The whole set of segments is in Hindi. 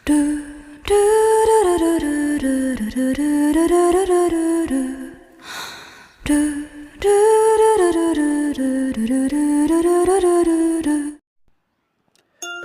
तो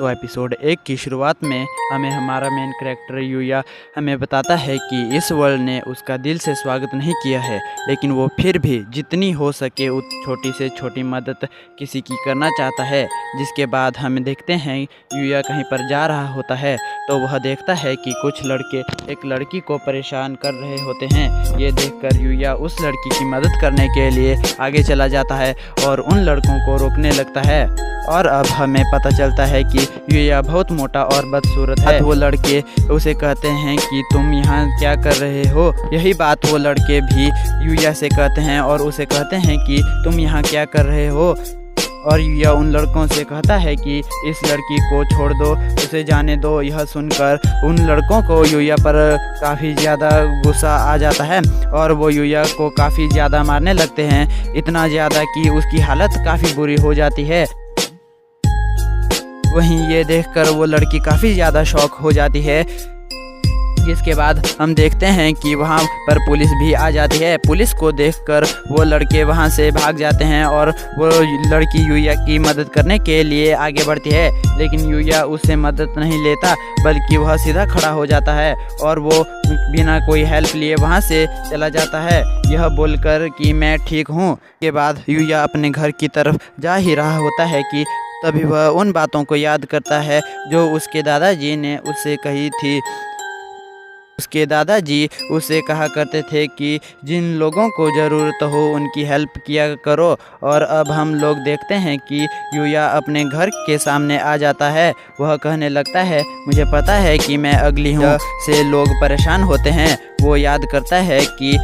एपिसोड 1 की शुरुआत में हमें हमारा मेन कैरेक्टर यूया हमें बताता है कि इस वर्ल्ड ने उसका दिल से स्वागत नहीं किया है, लेकिन वो फिर भी जितनी हो सके उस छोटी से छोटी मदद किसी की करना चाहता है। जिसके बाद हम देखते हैं यूया कहीं पर जा रहा होता है तो वह देखता है कि कुछ लड़के एक लड़की को परेशान कर रहे होते हैं। ये देखकर यूया उस लड़की की मदद करने के लिए आगे चला जाता है और उन लड़कों को रोकने लगता है। और अब हमें पता चलता है कि यूया बहुत मोटा और बदसूरत है। वो लड़के उसे कहते हैं कि तुम यहाँ क्या कर रहे हो। यही बात वो लड़के भी यूया से कहते हैं और उसे कहते हैं कि तुम यहाँ क्या कर रहे हो। और यूया उन लड़कों से कहता है कि इस लड़की को छोड़ दो, उसे जाने दो। यह सुनकर उन लड़कों को यूया पर काफ़ी ज़्यादा गुस्सा आ जाता है और वो यूया को काफ़ी ज़्यादा मारने लगते हैं, इतना ज़्यादा कि उसकी हालत काफ़ी बुरी हो जाती है। वहीं ये देखकर वो लड़की काफ़ी ज़्यादा शॉक हो जाती है। जिसके बाद हम देखते हैं कि वहाँ पर पुलिस भी आ जाती है। पुलिस को देखकर वो लड़के वहाँ से भाग जाते हैं और वो लड़की यूया की मदद करने के लिए आगे बढ़ती है, लेकिन यूया उससे मदद नहीं लेता बल्कि वह सीधा खड़ा हो जाता है और वो बिना कोई हेल्प लिए वहाँ से चला जाता है, यह बोलकर कि मैं ठीक हूँ। के बाद यूया अपने घर की तरफ जा ही रहा होता है कि तभी वह उन बातों को याद करता है जो उसके दादाजी ने उससे कही थी। उसके दादाजी उसे कहा करते थे कि जिन लोगों को ज़रूरत हो उनकी हेल्प किया करो। और अब हम लोग देखते हैं कि यूया अपने घर के सामने आ जाता है। वह कहने लगता है मुझे पता है कि मैं अगली हूँ से लोग परेशान होते हैं। वो याद करता है कि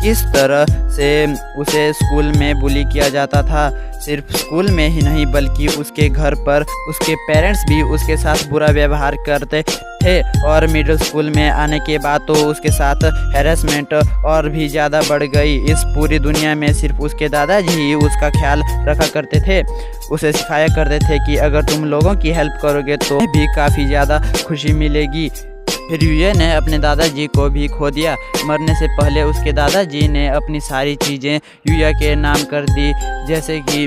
किस तरह से उसे स्कूल में बुली किया जाता था। सिर्फ स्कूल में ही नहीं बल्कि उसके घर पर उसके पेरेंट्स भी उसके साथ बुरा व्यवहार करते थे और मिडिल स्कूल में आने के बाद तो उसके साथ हैरेसमेंट और भी ज़्यादा बढ़ गई। इस पूरी दुनिया में सिर्फ उसके दादाजी ही उसका ख्याल रखा करते थे। उसे सिखाया करते थे कि अगर तुम लोगों की हेल्प करोगे तो भी काफ़ी ज़्यादा खुशी मिलेगी। फिर यूया ने अपने दादाजी को भी खो दिया। मरने से पहले उसके दादाजी ने अपनी सारी चीज़ें यूया के नाम कर दी, जैसे कि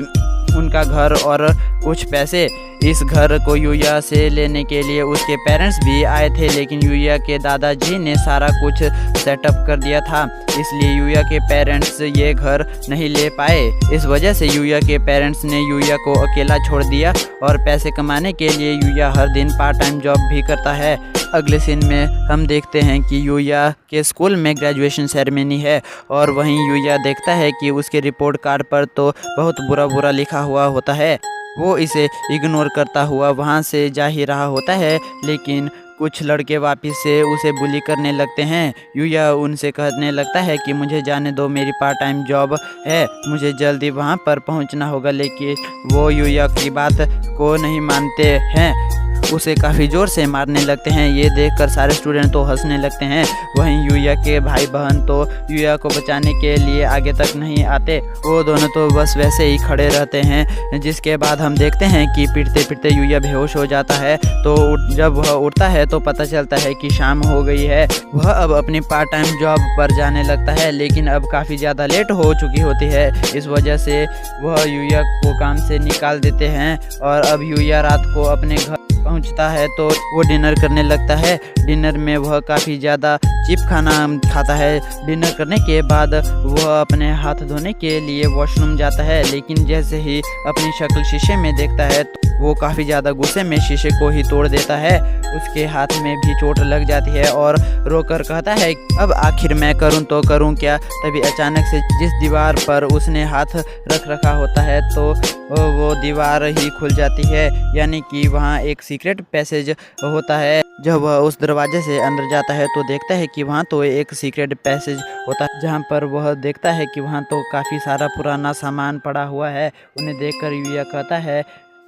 उनका घर और कुछ पैसे। इस घर को यूया से लेने के लिए उसके पेरेंट्स भी आए थे, लेकिन यूया के दादाजी ने सारा कुछ सेटअप कर दिया था, इसलिए यूया के पेरेंट्स ये घर नहीं ले पाए। इस वजह से यूया के पेरेंट्स ने यूया को अकेला छोड़ दिया और पैसे कमाने के लिए यूया हर दिन पार्ट टाइम जॉब भी करता है। अगले सीन में हम देखते हैं कि यूया के स्कूल में ग्रेजुएशन सेरेमनी है और वहीं यूया देखता है कि उसके रिपोर्ट कार्ड पर तो बहुत बुरा लिखा हुआ होता है। वो इसे इग्नोर करता हुआ वहाँ से जा ही रहा होता है, लेकिन कुछ लड़के वापस से उसे बुली करने लगते हैं। यूया उनसे कहने लगता है कि मुझे जाने दो, मेरी पार्ट टाइम जॉब है, मुझे जल्दी वहाँ पर पहुँचना होगा। लेकिन वो यूया की बात को नहीं मानते हैं, उसे काफ़ी ज़ोर से मारने लगते हैं। ये देखकर सारे स्टूडेंट तो हंसने लगते हैं। वहीं यूया के भाई बहन तो यूया को बचाने के लिए आगे तक नहीं आते, वो दोनों तो बस वैसे ही खड़े रहते हैं। जिसके बाद हम देखते हैं कि पीटते पीटते यूया बेहोश हो जाता है। तो जब वह उठता है तो पता चलता है कि शाम हो गई है। वह अब अपनी पार्ट टाइम जॉब पर जाने लगता है, लेकिन अब काफ़ी ज़्यादा लेट हो चुकी होती है। इस वजह से वह यूया को काम से निकाल देते हैं और अब यूया रात को अपने घर पहुंचता है तो वो डिनर करने लगता है। डिनर में वह काफ़ी ज़्यादा चीप खाना खाता है। डिनर करने के बाद वह अपने हाथ धोने के लिए वॉशरूम जाता है, लेकिन जैसे ही अपनी शक्ल शीशे में देखता है तो वो काफ़ी ज़्यादा गुस्से में शीशे को ही तोड़ देता है। उसके हाथ में भी चोट लग जाती है और रोकर कहता है अब आखिर मैं करूं तो करूं क्या। तभी अचानक से जिस दीवार पर उसने हाथ रख रखा होता है तो वो दीवार ही खुल जाती है, यानी कि वहाँ एक सीक्रेट पैसेज होता है। जब वह उस दरवाजे से अंदर जाता है तो देखता है कि वहाँ तो एक सीक्रेट पैसेज होता है, जहाँ पर वह देखता है कि वहाँ तो काफ़ी सारा पुराना सामान पड़ा हुआ है। उन्हें देखकर यूया कहता है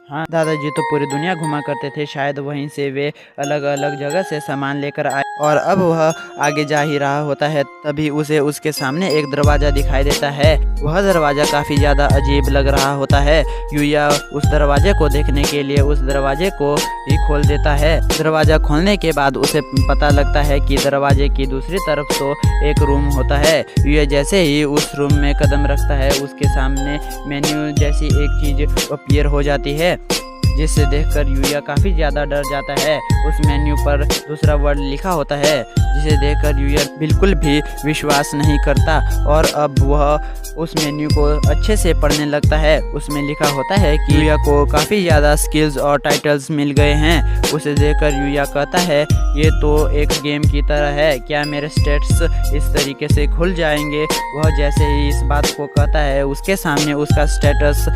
हाँ, दादाजी तो पूरी दुनिया घुमा करते थे, शायद वहीं से वे अलग अलग जगह से सामान लेकर आए और अब वह आगे जा ही रहा होता है। तभी उसे उसके सामने एक दरवाज़ा दिखाई देता है। वह दरवाज़ा काफ़ी ज़्यादा अजीब लग रहा होता है। यूया उस दरवाजे को देखने के लिए उस दरवाजे को ही खोल देता है। दरवाज़ा खोलने के बाद उसे पता लगता है कि दरवाजे की दूसरी तरफ तो एक रूम होता है। यूया जैसे ही उस रूम में कदम रखता है, उसके सामने मेन्यू जैसी एक चीज़ अपीयर हो जाती है, जिसे देखकर यूया काफ़ी ज़्यादा डर जाता है। उस मेन्यू पर दूसरा वर्ड लिखा होता है, जिसे देखकर यूया बिल्कुल भी विश्वास नहीं करता और अब वह उस मेन्यू को अच्छे से पढ़ने लगता है। उसमें लिखा होता है कि यूया को काफ़ी ज़्यादा स्किल्स और टाइटल्स मिल गए हैं। उसे देखकर यूया कहता है, ये तो एक गेम की तरह है, क्या मेरे स्टेट्स इस तरीके से खुल जाएंगे? वह जैसे ही इस बात को कहता है, उसके सामने उसका स्टेटस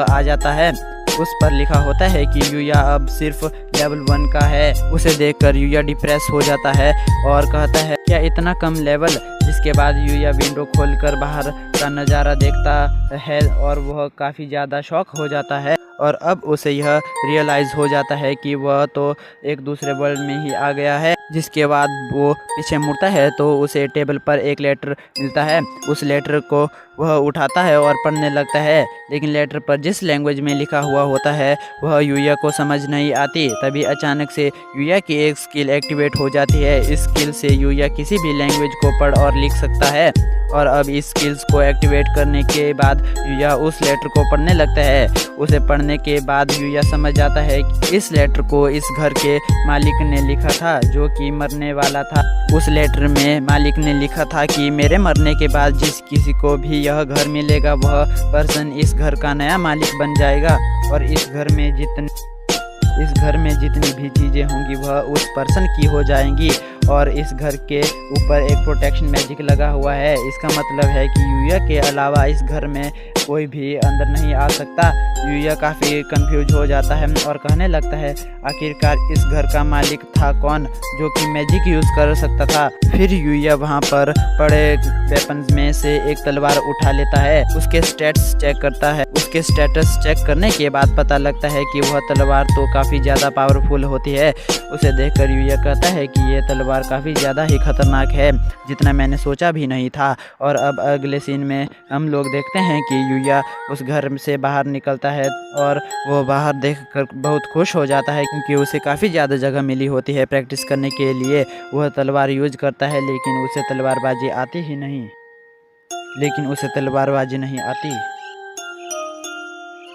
आ जाता है। उस पर लिखा होता है कि यूया अब सिर्फ लेवल 1 का है। उसे देखकर यूया डिप्रेस हो जाता है और कहता है, क्या इतना कम लेवल? जिसके बाद यूया विंडो खोलकर बाहर का नज़ारा देखता है और वह काफ़ी ज़्यादा शॉक हो जाता है और अब उसे यह रियलाइज़ हो जाता है कि वह तो एक दूसरे वर्ल्ड में ही आ गया है। जिसके बाद वो पीछे मुड़ता है तो उसे टेबल पर एक लेटर मिलता है। उस लेटर को वह उठाता है और पढ़ने लगता है, लेकिन लेटर पर जिस लैंग्वेज में लिखा हुआ होता है वह यूया को समझ नहीं आती। तभी अचानक से यूया की एक स्किल एक्टिवेट हो जाती है। इस स्किल से यूया किसी भी लैंग्वेज को पढ़ और लिख सकता है और अब इस स्किल्स को एक्टिवेट करने के बाद यूया उस लेटर को पढ़ने लगता है। उसे पढ़ने के बाद यूया समझ जाता है कि इस लेटर को इस घर के मालिक ने लिखा था, जो कि मरने वाला था। उस लेटर में मालिक ने लिखा था कि मेरे मरने के बाद जिस किसी को भी यह घर मिलेगा वह पर्सन इस घर का नया मालिक बन जाएगा और इस घर में जितनी भी चीज़ें होंगी वह उस पर्सन की हो जाएंगी और इस घर के ऊपर एक प्रोटेक्शन मैजिक लगा हुआ है। इसका मतलब है कि यूया के अलावा इस घर में कोई भी अंदर नहीं आ सकता। यूया काफ़ी कंफ्यूज हो जाता है और कहने लगता है, आखिरकार इस घर का मालिक था कौन जो कि मैजिक यूज़ कर सकता था? फिर यूया वहाँ पर पड़े वेपन्स में से एक तलवार उठा लेता है। उसके स्टेटस चेक करता है। उसके स्टेटस चेक करने के बाद पता लगता है कि वह तलवार तो काफ़ी ज़्यादा पावरफुल होती है। उसे देखकर यूया कहता है कि यह तलवार काफ़ी ज़्यादा ही खतरनाक है, जितना मैंने सोचा भी नहीं था। और अब अगले सीन में हम लोग देखते हैं कि यूया उस घर से बाहर निकलता है और वो बाहर देखकर बहुत खुश हो जाता है, क्योंकि उसे काफ़ी ज़्यादा जगह मिली होती है प्रैक्टिस करने के लिए। वह तलवार यूज करता है लेकिन उसे तलवारबाजी नहीं आती,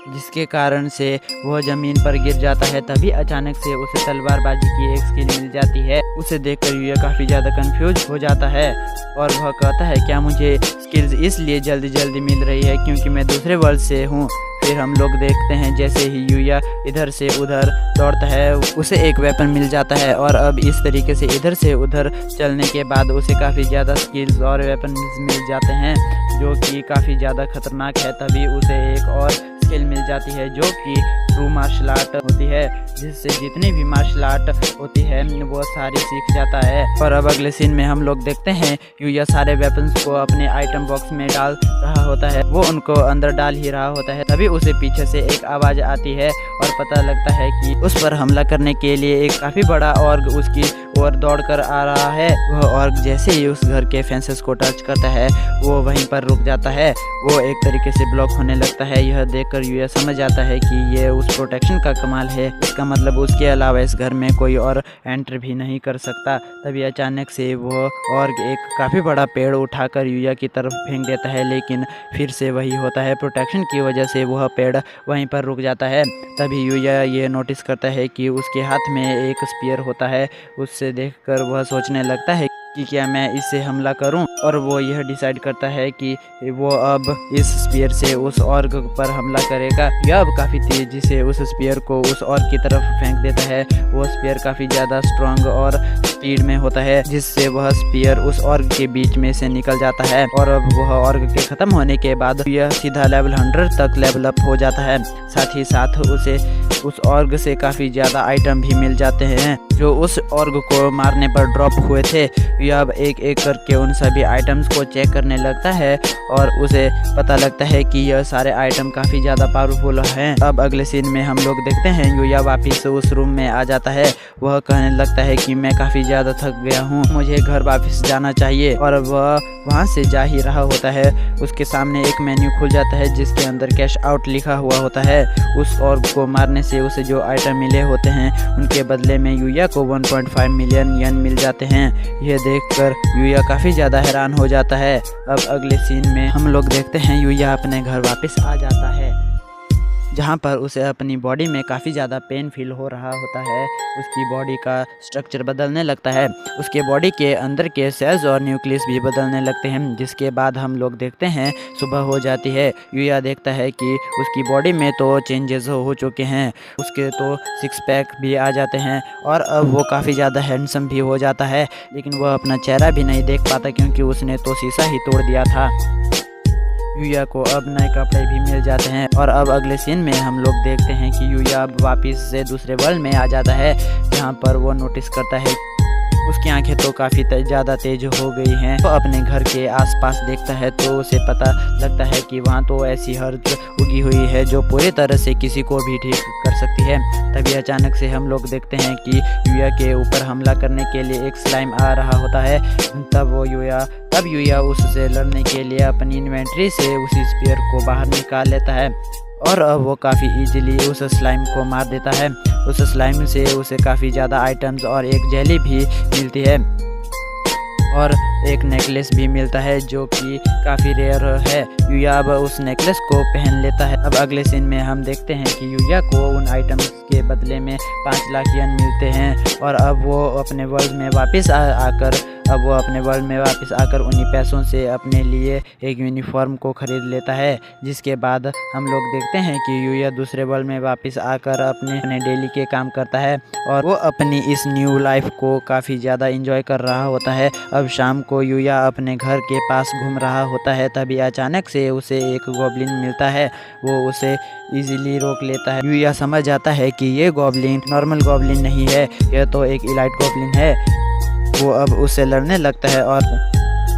जिसके कारण से वह ज़मीन पर गिर जाता है। तभी अचानक से उसे तलवारबाजी की एक स्किल मिल जाती है। उसे देखकर यूया काफ़ी ज़्यादा कंफ्यूज हो जाता है और वह कहता है, क्या मुझे स्किल्स इसलिए जल्दी जल्दी मिल रही है क्योंकि मैं दूसरे वर्ल्ड से हूँ? फिर हम लोग देखते हैं जैसे ही यूया इधर से उधर दौड़ता है, उसे एक वेपन मिल जाता है और अब इस तरीके से इधर से उधर चलने के बाद उसे काफ़ी ज़्यादा स्किल्स और वेपन मिल जाते हैं, जो कि काफ़ी ज़्यादा खतरनाक है। तभी उसे एक और स्किल मिल जाती है जो कि ट्रू मार्शल आर्ट होती है, जिससे जितनी भी मार्शल आर्ट होती है वो सारी सीख जाता है। और अब अगले सीन में हम लोग देखते हैं यूया सारे वेपन्स को अपने आइटम बॉक्स में डाल रहा होता है। वो उनको अंदर डाल ही रहा होता है। तभी उसे पीछे से एक आवाज़ आती है और पता लगता है कि उस पर हमला करने के लिए एक काफ़ी बड़ा ऑर्ग उसकी ओर दौड़ कर आ रहा है। वह ऑर्ग जैसे ही उस घर के फेंसेस को टच करता है वो वहीं पर रुक जाता है। वो एक तरीके से ब्लॉक होने लगता है। यह देखकर यूया समझ जाता है कि ये उस प्रोटेक्शन का कमाल है। इसका मतलब उसके अलावा इस घर में कोई और एंटर भी नहीं कर सकता। तभी अचानक से वो ऑर्ग एक काफ़ी बड़ा पेड़ उठाकर यूया की तरफ फेंक देता है, लेकिन फिर से वही होता है, प्रोटेक्शन की वजह से वह पेड़ वहीं पर रुक जाता है। तभी यूया ये नोटिस करता है कि उसके हाथ में एक स्पीयर होता है। उससे देखकर वह सोचने लगता है कि क्या मैं इससे हमला करूं, और वो यह डिसाइड करता है कि वो अब इस स्पीयर से उस ऑर्ग पर हमला करेगा। यह अब काफ़ी तेजी से उस स्पीयर को उस ऑर्ग की तरफ फेंक देता है। वो स्पीयर काफ़ी ज़्यादा स्ट्रांग और स्पीड में होता है, जिससे वह स्पीयर उस ऑर्ग के बीच में से निकल जाता है। और अब वह ऑर्ग के ख़त्म होने के बाद यह सीधा लेवल 100 तक लेवल अप हो जाता है। साथ ही साथ उसे उस ऑर्ग से काफ़ी ज़्यादा आइटम भी मिल जाते हैं जो उस ऑर्ग को मारने पर ड्रॉप हुए थे। युया अब एक एक करके उन सभी आइटम्स को चेक करने लगता है और उसे पता लगता है कि यह सारे आइटम काफ़ी ज़्यादा पावरफुल हैं। अब अगले सीन में हम लोग देखते हैं युया वापस उस रूम में आ जाता है। वह कहने लगता है कि मैं काफ़ी ज़्यादा थक गया हूँ, मुझे घर वापस जाना चाहिए। और वह वहाँ से जा ही रहा होता है, उसके सामने एक मेन्यू खुल जाता है जिसके अंदर कैश आउट लिखा हुआ होता है। उस ऑर्ग को मारने से उसे जो आइटम मिले होते हैं उनके बदले में युया को 1.5 मिलियन येन मिल जाते हैं। यह देखकर युया काफ़ी ज़्यादा हैरान हो जाता है। अब अगले सीन में हम लोग देखते हैं युया अपने घर वापस आ जाता है, जहाँ पर उसे अपनी बॉडी में काफ़ी ज़्यादा पेन फील हो रहा होता है। उसकी बॉडी का स्ट्रक्चर बदलने लगता है, उसके बॉडी के अंदर के सेल्स और न्यूक्लियस भी बदलने लगते हैं। जिसके बाद हम लोग देखते हैं सुबह हो जाती है। युया देखता है कि उसकी बॉडी में तो चेंजेस हो चुके हैं, उसके तो 6 पैक भी आ जाते हैं और अब वो काफ़ी ज़्यादा हैंडसम भी हो जाता है। लेकिन वह अपना चेहरा भी नहीं देख पाता क्योंकि उसने तो शीशा ही तोड़ दिया था। युया को अब नए कपड़े भी मिल जाते हैं और अब अगले सीन में हम लोग देखते हैं कि युया अब वापस से दूसरे वर्ल्ड में आ जाता है, जहाँ पर वो नोटिस करता है उसकी आंखें तो काफ़ी ज़्यादा तेज हो गई हैं। तो अपने घर के आसपास देखता है तो उसे पता लगता है कि वहाँ तो ऐसी हर्ज उगी हुई है जो पूरी तरह से किसी को भी ठीक कर सकती है। तभी अचानक से हम लोग देखते हैं कि युया के ऊपर हमला करने के लिए एक स्लाइम आ रहा होता है। तब युया उससे लड़ने के लिए अपनी इन्वेंट्री से उसी स्पीयर को बाहर निकाल लेता है और अब वो काफ़ी इजीली उस स्लाइम को मार देता है। उस स्लाइम से उसे काफ़ी ज़्यादा आइटम्स और एक जेली भी मिलती है और एक नेकलेस भी मिलता है जो कि काफ़ी रेयर है। युया अब उस नेकलेस को पहन लेता है। अब अगले सीन में हम देखते हैं कि युया को उन आइटम्स के बदले में 5 लाख येन मिलते हैं और अब वो अपने वर्ल्ड में वापस आकर उन्हीं पैसों से अपने लिए एक यूनिफॉर्म को खरीद लेता है। जिसके बाद हम लोग देखते हैं कि युया दूसरे वर्ल्ड में वापस आकर अपने डेली के काम करता है और वो अपनी इस न्यू लाइफ को काफ़ी ज़्यादा एंजॉय कर रहा होता है। अब शाम को युया अपने घर के पास घूम रहा होता है, तभी अचानक से उसे एक गॉब्लिन मिलता है। वो उसे इजीली रोक लेता है। युया समझ जाता है कि ये गॉब्लिन नॉर्मल गॉब्लिन नहीं है, यह तो एक इलाइट गॉब्लिन है। वो अब उससे लड़ने लगता है और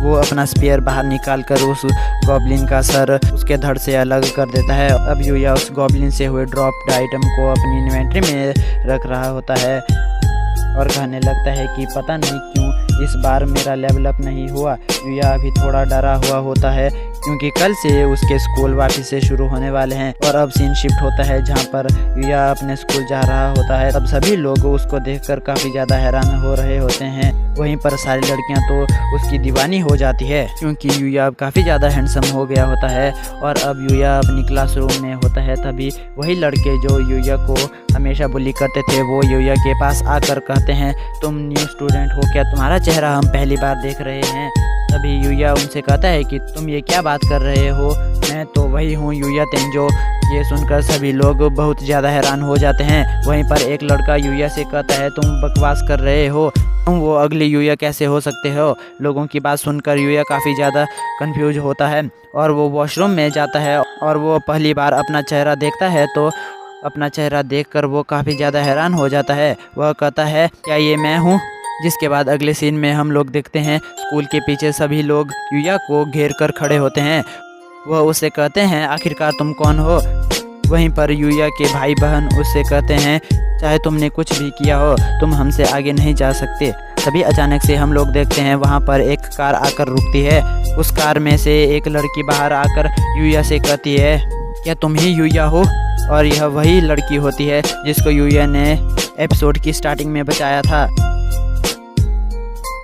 वो अपना स्पीयर बाहर निकालकर उस गॉब्लिन का सर उसके धड़ से अलग कर देता है। अब युया उस गॉब्लिन से हुए ड्रॉप्ड आइटम को अपनी इन्वेंट्री में रख रहा होता है और कहने लगता है कि पता नहीं क्यों इस बार मेरा लेवल अप नहीं हुआ। युया अभी थोड़ा डरा हुआ होता है क्योंकि कल से उसके स्कूल वापस से शुरू होने वाले हैं और अब सीन शिफ्ट होता है जहां पर युया अपने स्कूल जा रहा होता है। तब सभी लोग उसको देखकर काफ़ी ज़्यादा हैरान हो रहे होते हैं। वहीं पर सारी लड़कियां तो उसकी दीवानी हो जाती है क्योंकि युया अब काफ़ी ज़्यादा हैंडसम हो गया होता है और अब युया अपनी क्लासरूम में होता है। तभी वही लड़के जो युया को हमेशा बुली करते थे वो युया के पास आकर कहते हैं, तुम न्यू स्टूडेंट हो क्या? तुम्हारा चेहरा हम पहली बार देख रहे हैं। तभी युया उनसे कहता है कि तुम ये क्या बात कर रहे हो, मैं तो वही हूँ युया तेंजो। ये सुनकर सभी लोग बहुत ज़्यादा हैरान हो जाते हैं। वहीं पर एक लड़का युया से कहता है, तुम बकवास कर रहे हो, तुम वो अगली युया कैसे हो सकते हो? लोगों की बात सुनकर युया काफ़ी ज़्यादा कंफ्यूज होता है और वो वॉशरूम में जाता है और वो पहली बार अपना चेहरा देखता है तो अपना चेहरा देखकर वो काफ़ी ज़्यादा हैरान हो जाता है। वह कहता है, क्या ये मैं हूँ? जिसके बाद अगले सीन में हम लोग देखते हैं स्कूल के पीछे सभी लोग युया को घेर कर खड़े होते हैं। वह उससे कहते हैं, आखिरकार तुम कौन हो? वहीं पर युया के भाई बहन उससे कहते हैं, चाहे तुमने कुछ भी किया हो तुम हमसे आगे नहीं जा सकते। तभी अचानक से हम लोग देखते हैं वहाँ पर एक कार आकर रुकती है। उस कार में से एक लड़की बाहर आकर युया से कहती है, क्या तुम ही युया हो? और यह वही लड़की होती है जिसको युया ने एपिसोड की स्टार्टिंग में बचाया था।